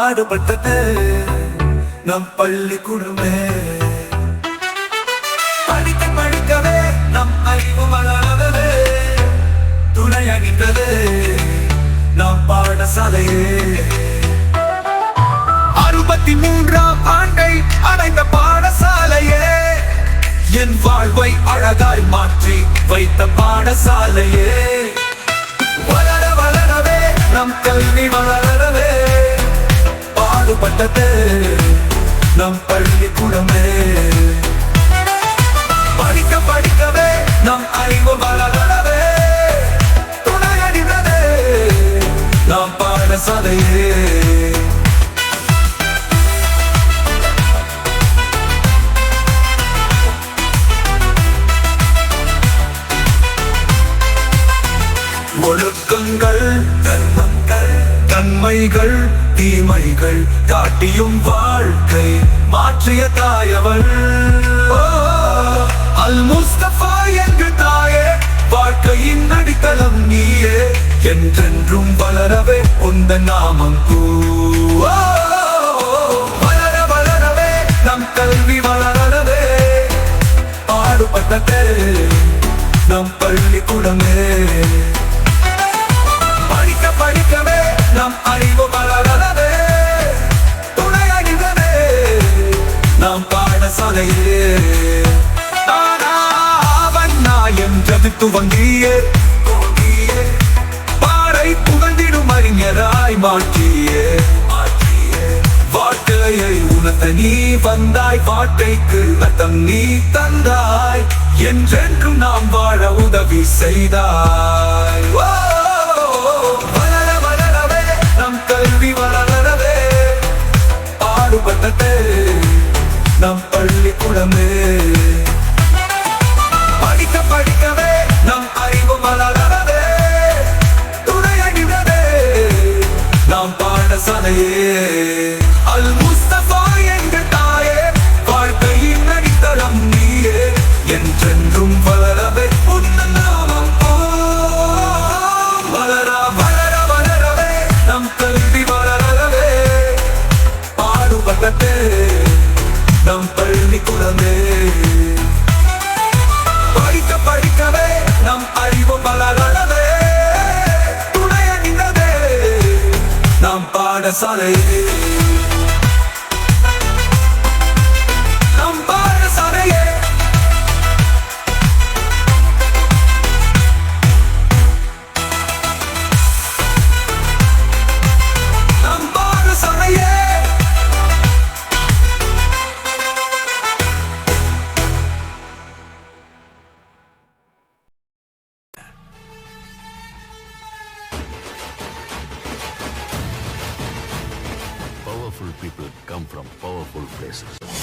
பாடுபட்டது நம் பள்ளிக்கூடமே. படிக்க படிக்கவே நம் அறிவு வளரவே துணையாகின்றது நம் பாடசாலையே. 63ஆம் ஆண்டை அடைந்த பாடசாலையே, என் வாழ்வை அழகாய் மாற்றி வைத்த பாடசாலையே. வளர வளரவே நம் கல்வி வளரவே பாடுபட்டது நம் பள்ளிக்கூடமே. படிக்க படிக்கவே நம் அறிவு வளரவே துணையடித்தது நம் பாடசாலையே. ஒழுக்கங்கள் தர்மங்கள் நன்மைகள் தீமைகள் காட்டியும் வாழ்க்கை மாற்றிய தாயவள். அல் முஸ்தபா என்று தாயே, வாழ்க்கையின் அடித்தளம் நீயே. என்றென்றும் வளரவே உந்த நாமம் வளர வளரவே நம் கல்வி வளரவே பாடுபட்டதே நம் பள்ளிக்கூடமே. படிக்க படிக்கவே நம் அறிவு வளரவே துணையாகின்றதே நம் பாடசாலையே. என்றது துவங்கியே பாறை புகழ்ந்திடும் அறிஞராய் மாற்றியே. வாழ்க்கையை உணர்த்த நீ வந்தாய், வாழ்க்கைக்கு அர்த்தம் நீ தந்தாய், என்றென்றும் நாம் வாழ உதவி செய்தாய். வளர வளரவே நம் கல்வி வளரவே பாடுபட்டதே நம் பள்ளிக்கூடமே. படிக்க படிக்கவே நம் அறிவு வளரவே துணையாகின்றதே நம் பாடசாலையே. அல் முஸ்தபா எங்கள் தாயே, வாழ்க்கையின் அடித்தளம் நீயே. என்றென்றும் வளரவே உந்த நாமம் வளர வளர வளரவே நம் கல்வி வளரவே பாடுபட்டதே நம் பள்ளிக்கூடமே. படிக்க படிக்கவே நம் அறிவு வளரவே துணையாகின்றதே நம் பாடசாலையே. நம் பாடசாலையே நம் பாடசாலையே. Powerful people come from powerful places.